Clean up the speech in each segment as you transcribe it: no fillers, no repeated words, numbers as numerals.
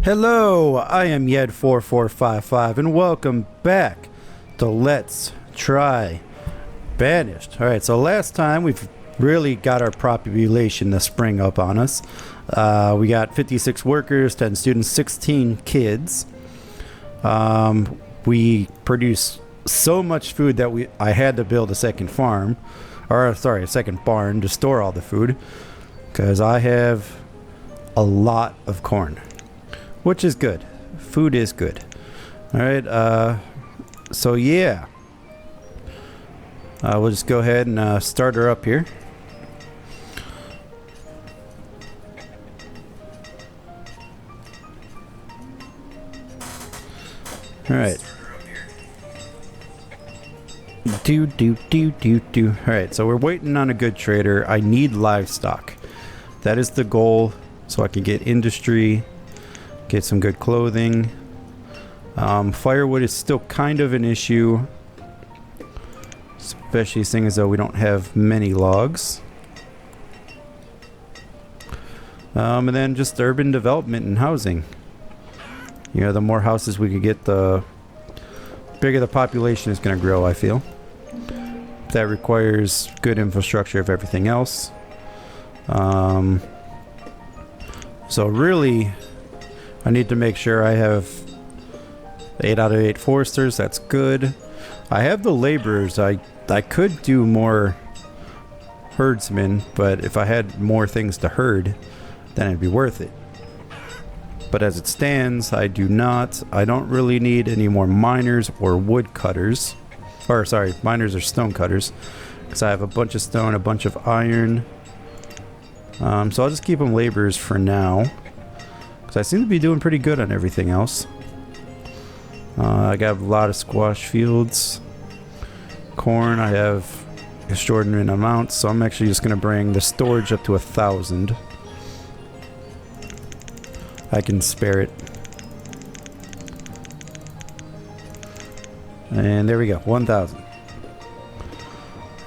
Hello, I am Yed4455 and welcome back to Let's Try Banished. Alright, so last time we've really got our population to spring up on us. We got 56 workers, 10 students, 16 kids. We produced so much food that I had to build a second farm, or sorry, a second barn to store all the food, because I have a lot of corn. Which is good. Food is good. Alright, so yeah. We'll just go ahead and start her up here. Alright. Alright, so we're waiting on a good trader. I need livestock. That is the goal, so I can get industry. Get some good clothing. Firewood is still kind of an issue, especially seeing as though we don't have many logs. And then just urban development and housing. You know, the more houses we could get, the bigger the population is going to grow, I feel. That requires good infrastructure of everything else. So really, I need to make sure I have 8 out of 8 foresters. That's good. I have the laborers. I could do more herdsmen, but if I had more things to herd, then it'd be worth it. But as it stands, I do not. I don't really need any more miners or wood cutters. Or sorry, miners or stone cutters, because I have a bunch of stone, a bunch of iron. So I'll just keep them laborers for now. I seem to be doing pretty good on everything else. I got a lot of squash fields. Corn, I have extraordinary amounts, so I'm actually just going to bring the storage up to 1,000. I can spare it. And there we go, 1,000.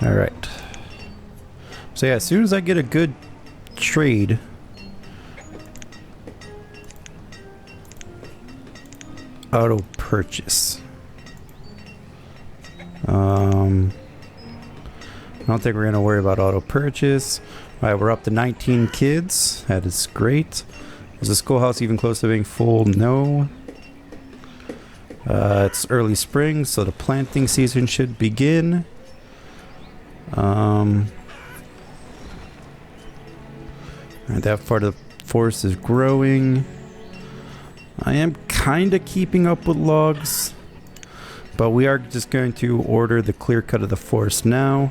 Alright. So yeah, as soon as I get a good trade, auto purchase. I don't think we're going to worry about auto purchase. Alright, we're up to 19 kids. That is great. Is the schoolhouse even close to being full? No. It's early spring, so the planting season should begin. That part of the forest is growing. I am kind of keeping up with logs, but we are just going to order the clear cut of the forest now.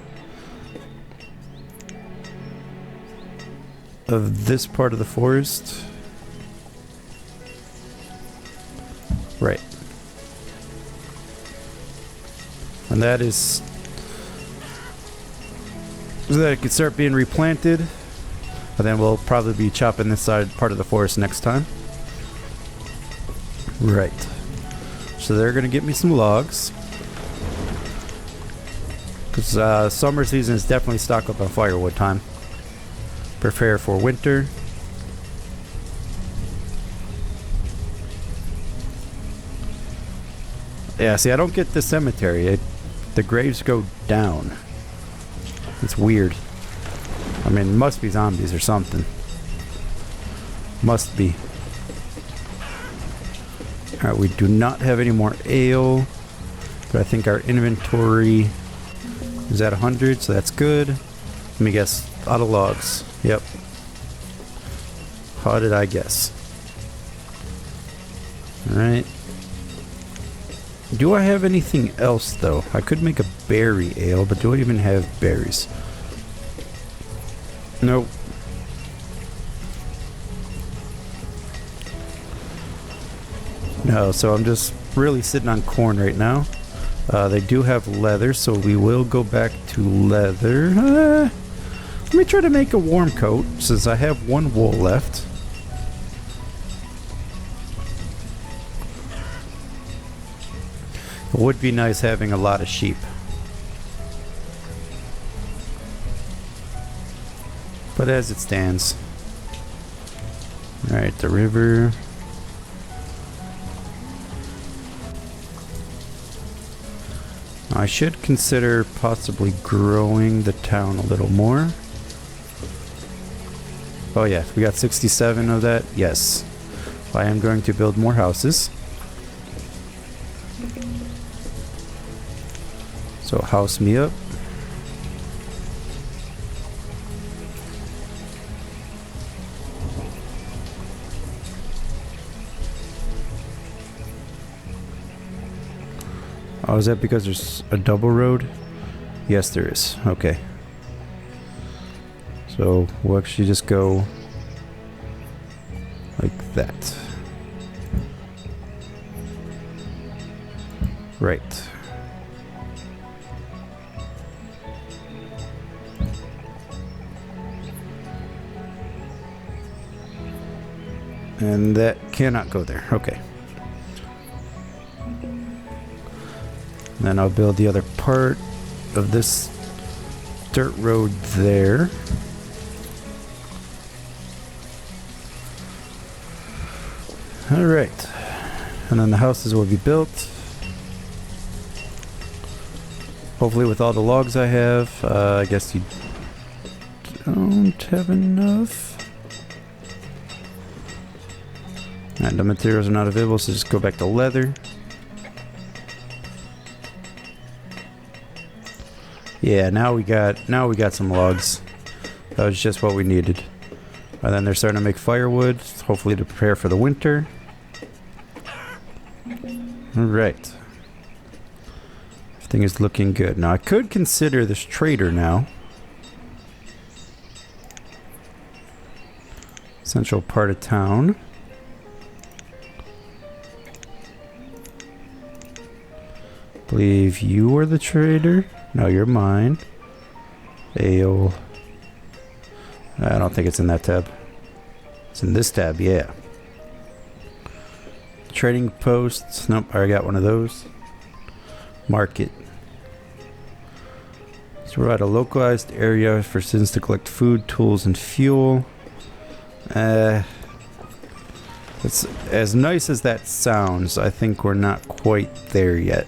Of this part of the forest. Right. And that is so that it can start being replanted. And then we'll probably be chopping this side part of the forest next time. Right. So they're going to get me some logs. Because summer season is definitely stock up on firewood time. Prepare for winter. Yeah, see, I don't get the cemetery. The graves go down. It's weird. I mean, it must be zombies or something. Must be. Alright, we do not have any more ale, but I think our inventory is at 100, so that's good. Let me guess, out of logs. Yep. How did I guess? Alright. Do I have anything else, though? I could make a berry ale, but do I even have berries? Nope. No, so I'm just really sitting on corn right now. They do have leather, so we will go back to leather. Let me try to make a warm coat, since I have one wool left. It would be nice having a lot of sheep. But as it stands. Alright, the river. I should consider possibly growing the town a little more. Oh yeah, we got 67 of that. Yes. I am going to build more houses. So house me up. Oh, is that because there's a double road? Yes, there is. Okay. So we'll actually just go like that. Right. And that cannot go there. Okay. Then I'll build the other part of this dirt road there. Alright. And then the houses will be built. Hopefully with all the logs I have. I guess you don't have enough. Alright, the materials are not available, so just go back to leather. Yeah, now we got some logs. That was just what we needed. And then they're starting to make firewood, hopefully to prepare for the winter. Alright. Everything is looking good. Now I could consider this trader now. Central part of town. Believe you are the trader. No, you're mine. Ale. I don't think it's in that tab. It's in this tab, yeah. Trading posts. Nope, I already got one of those. Market. So we're at a localized area for citizens to collect food, tools, and fuel. It's as nice as that sounds. I think we're not quite there yet.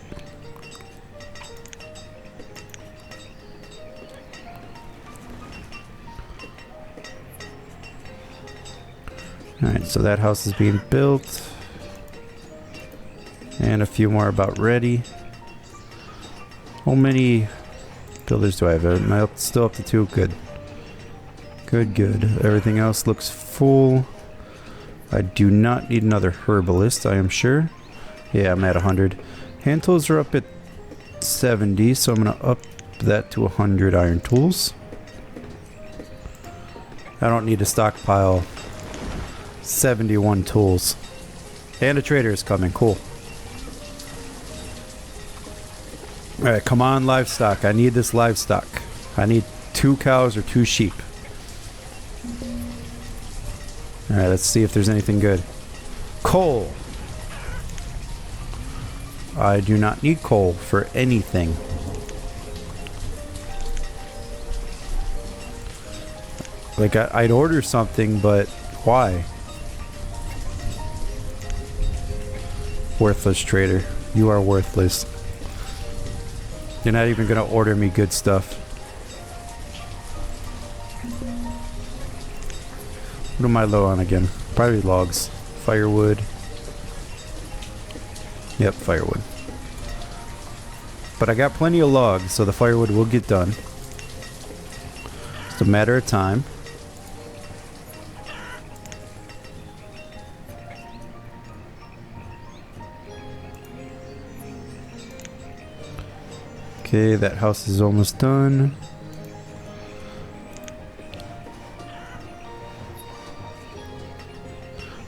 Alright, so that house is being built. And a few more about ready. How many builders do I have? Am I still up to 2? Good. Good, good. Everything else looks full. I do not need another herbalist, I am sure. Yeah, I'm at 100. Hand tools are up at 70, so I'm going to up that to 100 iron tools. I don't need to stockpile 71 tools. And a trader is coming. Cool. Alright, come on, livestock. I need this livestock. I need 2 cows or 2 sheep. Alright, let's see if there's anything good. Coal. I do not need coal for anything. Like, I'd order something, but why? Worthless trader. You are worthless. You're not even gonna order me good stuff. What am I low on again? Probably logs. Firewood. Yep, firewood. But I got plenty of logs, so the firewood will get done. It's a matter of time. Okay, that house is almost done.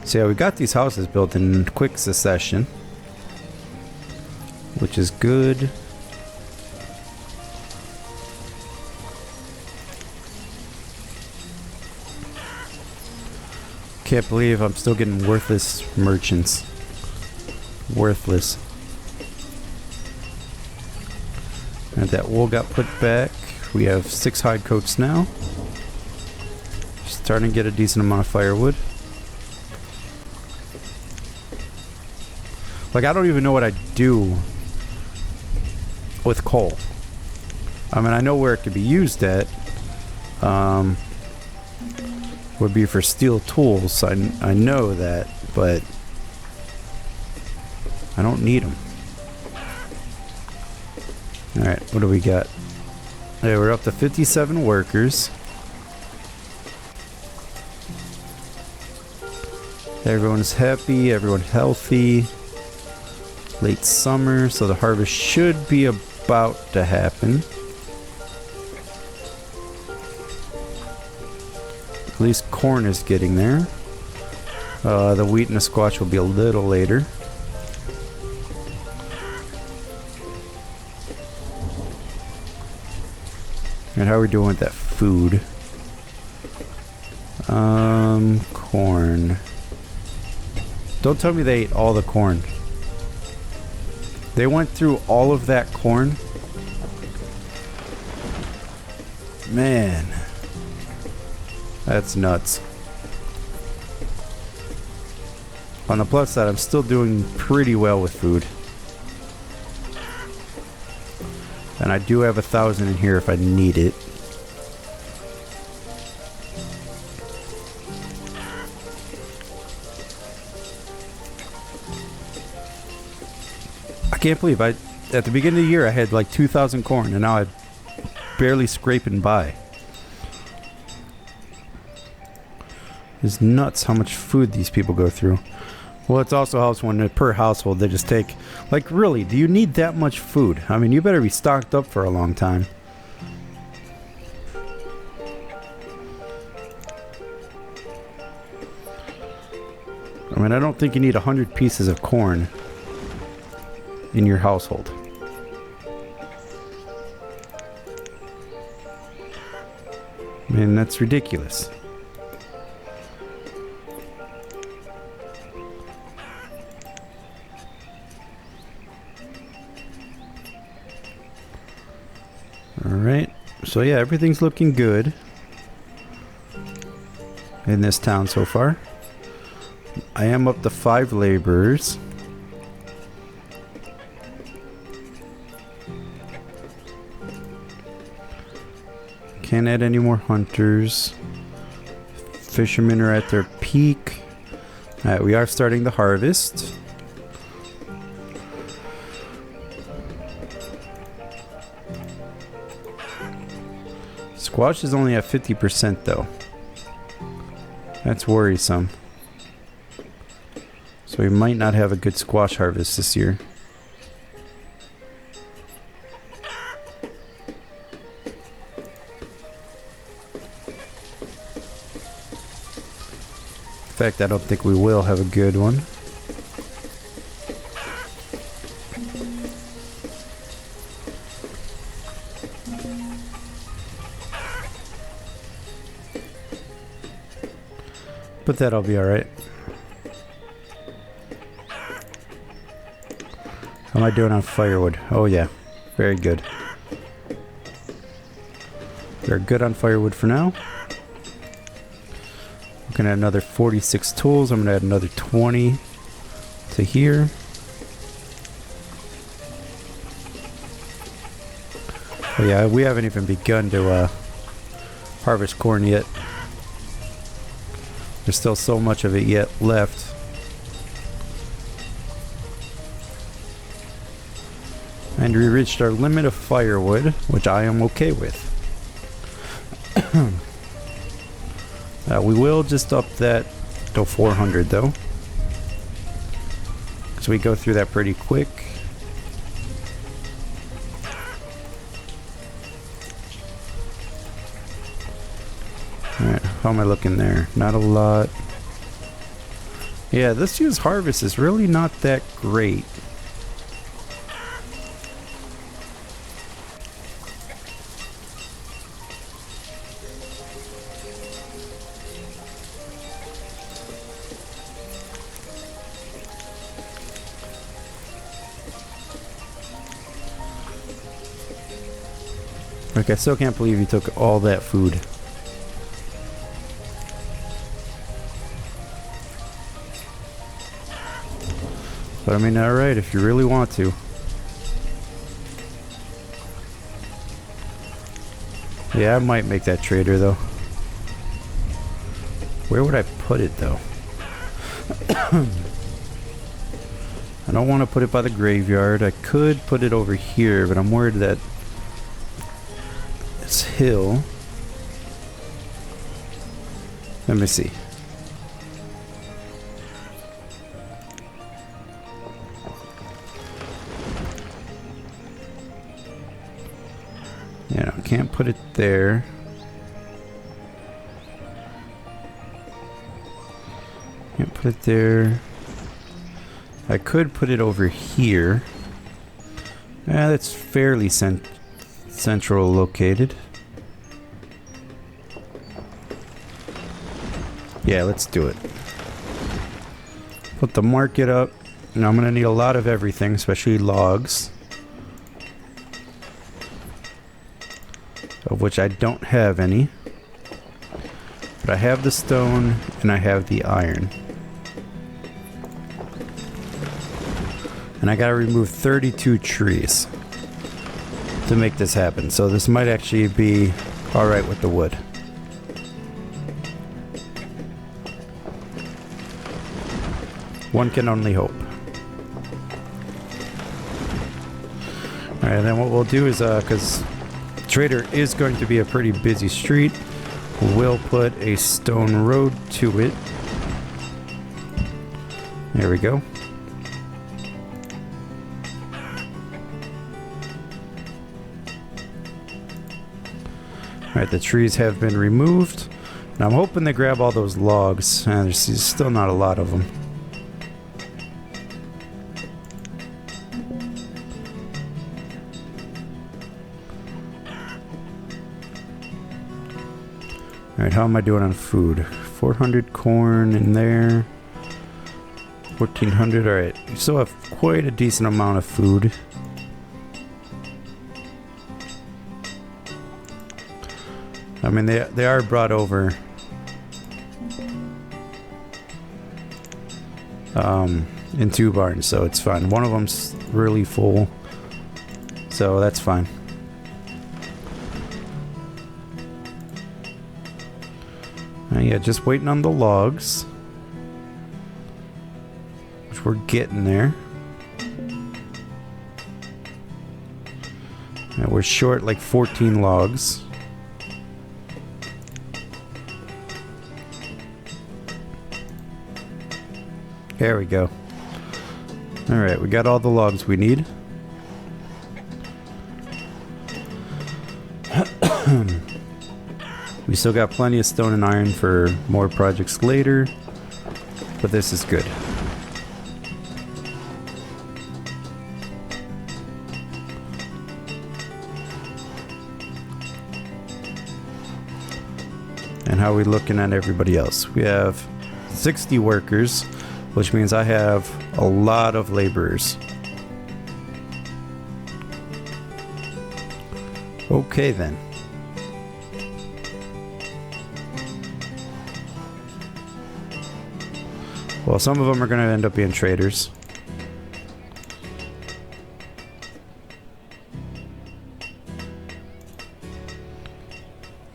So yeah, we got these houses built in quick succession, which is good. Can't believe I'm still getting worthless merchants. Worthless. And that wool got put back. We have 6 hide coats now. Starting to get a decent amount of firewood. Like, I don't even know what I'd do with coal. I mean, I know where it could be used at. Would be for steel tools. I know that, but I don't need them. Alright, what do we got? Okay, we're up to 57 workers. Everyone's happy, everyone's healthy. Late summer, so the harvest should be about to happen. At least corn is getting there. The wheat and the squash will be a little later. And how are we doing with that food? Corn. Don't tell me they ate all the corn. They went through all of that corn? Man. That's nuts. On the plus side, I'm still doing pretty well with food. And I do have 1,000 in here if I need it. I can't believe at the beginning of the year I had like 2,000 corn and now I'm barely scraping by. It's nuts how much food these people go through. Well, it's also helps when per household they just take, like, really, do you need that much food? I mean, you better be stocked up for a long time. I mean, I don't think you need 100 pieces of corn in your household. I mean, that's ridiculous. Alright, so yeah, everything's looking good in this town so far. I am up to 5 laborers. Can't add any more hunters. Fishermen are at their peak. Alright, we are starting the harvest. Squash is only at 50% though. That's worrisome. So we might not have a good squash harvest this year. In fact, I don't think we will have a good one. But that'll be alright. How am I doing on firewood? Oh yeah, very good. We're good on firewood for now. Looking at another 46 tools. I'm going to add another 20 to here. Oh yeah, we haven't even begun to harvest corn yet. There's still so much of it yet left. And we reached our limit of firewood, which I am okay with. We will just up that to 400 though. So we go through that pretty quick. Alright, how am I looking there? Not a lot. Yeah, this year's harvest is really not that great. Like, I still can't believe you took all that food. But I mean, alright, if you really want to. Yeah, I might make that trader though. Where would I put it though? I don't want to put it by the graveyard. I could put it over here, but I'm worried that this hill. Let me see. Yeah, I can't put it there. Can't put it there. I could put it over here. Yeah, that's fairly central located. Yeah, let's do it. Put the market up. Now I'm gonna need a lot of everything, especially logs. Of which I don't have any. But I have the stone and I have the iron. And I gotta remove 32 trees to make this happen. So this might actually be alright with the wood. One can only hope. Alright, then what we'll do is, because Trader is going to be a pretty busy street, we'll put a stone road to it. There we go. Alright, the trees have been removed. And I'm hoping they grab all those logs. There's still not a lot of them. Alright, how am I doing on food? 400 corn in there. 1400, alright. You still have quite a decent amount of food. I mean, they are brought over in 2 barns, so it's fine. One of them's really full, so that's fine. Yeah, just waiting on the logs, which we're getting there. Yeah, we're short like 14 logs. There we go. Alright, we got all the logs we need. We still got plenty of stone and iron for more projects later, but this is good. And how are we looking at everybody else? We have 60 workers, which means I have a lot of laborers. Okay then. Well, some of them are going to end up being traders.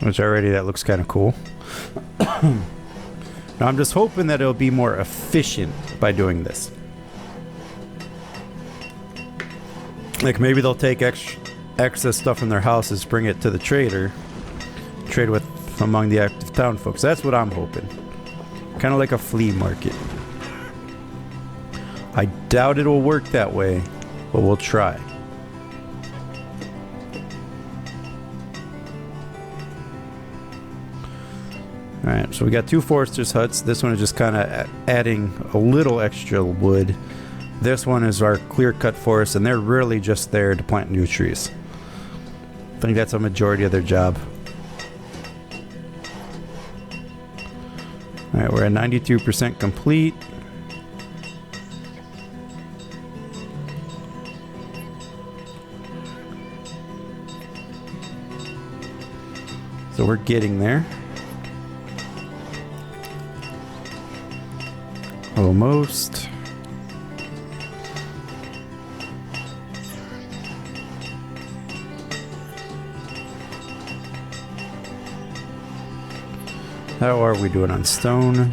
Which already that looks kind of cool. Now I'm just hoping that it'll be more efficient by doing this. Like maybe they'll take excess stuff in their houses, bring it to the trader, trade with among the active town folks. That's what I'm hoping. Kind of like a flea market. I doubt it'll work that way, but we'll try. Alright, so we got 2 foresters' huts. This one is just kind of adding a little extra wood. This one is our clear-cut forest, and they're really just there to plant new trees. I think that's a majority of their job. Alright, we're at 92% complete. So we're getting there. Almost. How are we doing on stone?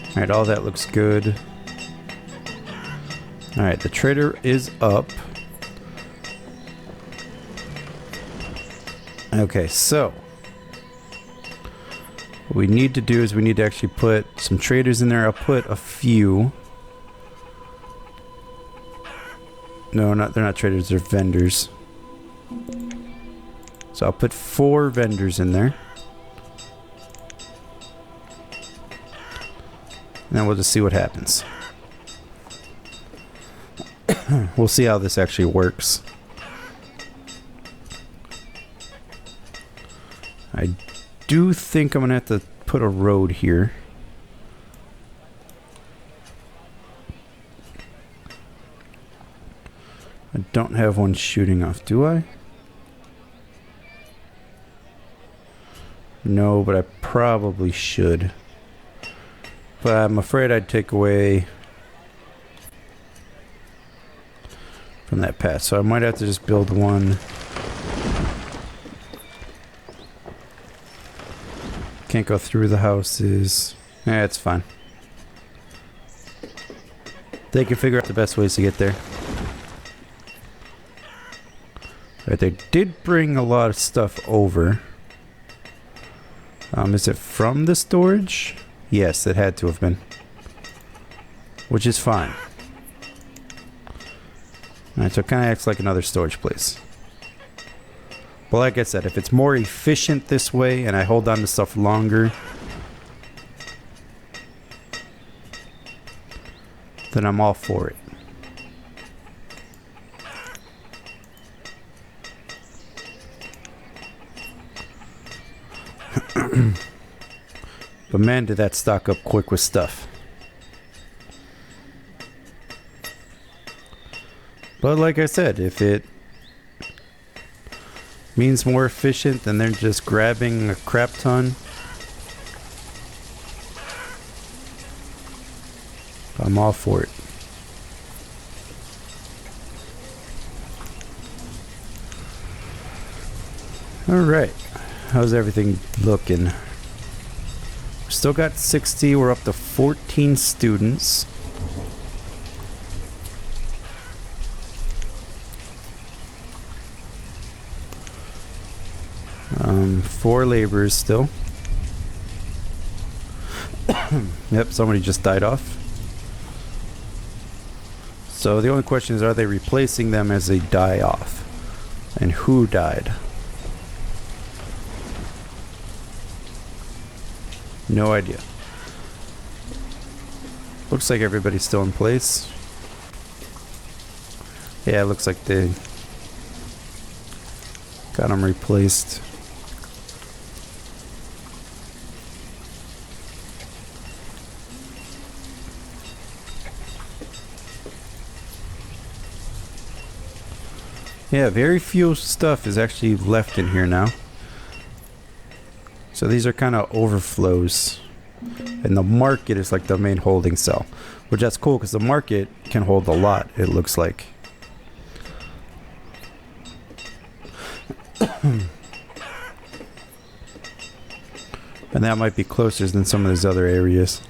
Alright, all that looks good. Alright, the trader is up. Okay, so what we need to do is we need to actually put some traders in there. I'll put a few. No, they're not traders, they're vendors. So I'll put 4 vendors in there. And then we'll just see what happens. We'll see how this actually works. I do think I'm going to have to put a road here. I don't have one shooting off, do I? No, but I probably should. But I'm afraid I'd take away from that path. So I might have to just build one. Can't go through the houses. Yeah, it's fine. They can figure out the best ways to get there. Right, they did bring a lot of stuff over. Is it from the storage? Yes, it had to have been. Which is fine. Alright, so it kind of acts like another storage place. But like I said, if it's more efficient this way and I hold on to stuff longer, then I'm all for it. But man, did that stock up quick with stuff. But like I said, if it means more efficient than they're just grabbing a crap ton, I'm all for it. Alright, how's everything looking? Still got 60, we're up to 14 students. Four laborers still. Yep, somebody just died off. So the only question is, are they replacing them as they die off? And who died? No idea. Looks like everybody's still in place. Yeah, it looks like they got them replaced. Yeah, very few stuff is actually left in here now. So these are kind of overflows. And the market is like the main holding cell. Which that's cool because the market can hold a lot, it looks like. And that might be closer than some of those other areas.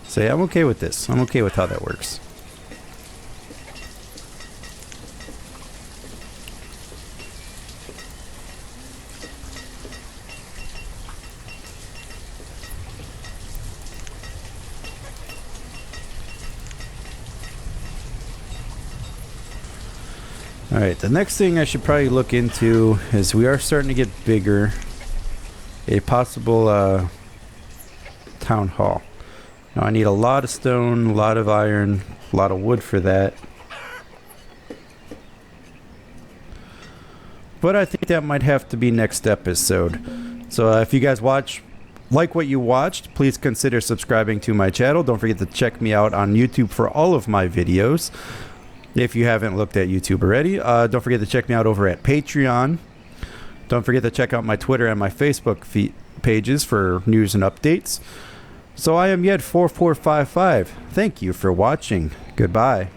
So yeah, I'm okay with this. I'm okay with how that works. Alright, the next thing I should probably look into is we are starting to get bigger. A possible town hall. Now I need a lot of stone, a lot of iron, a lot of wood for that. But I think that might have to be next episode. So if you guys like what you watched, please consider subscribing to my channel. Don't forget to check me out on YouTube for all of my videos. If you haven't looked at YouTube already, don't forget to check me out over at Patreon. Don't forget to check out my Twitter and my Facebook pages for news and updates. So I am Yed4455. Thank you for watching. Goodbye.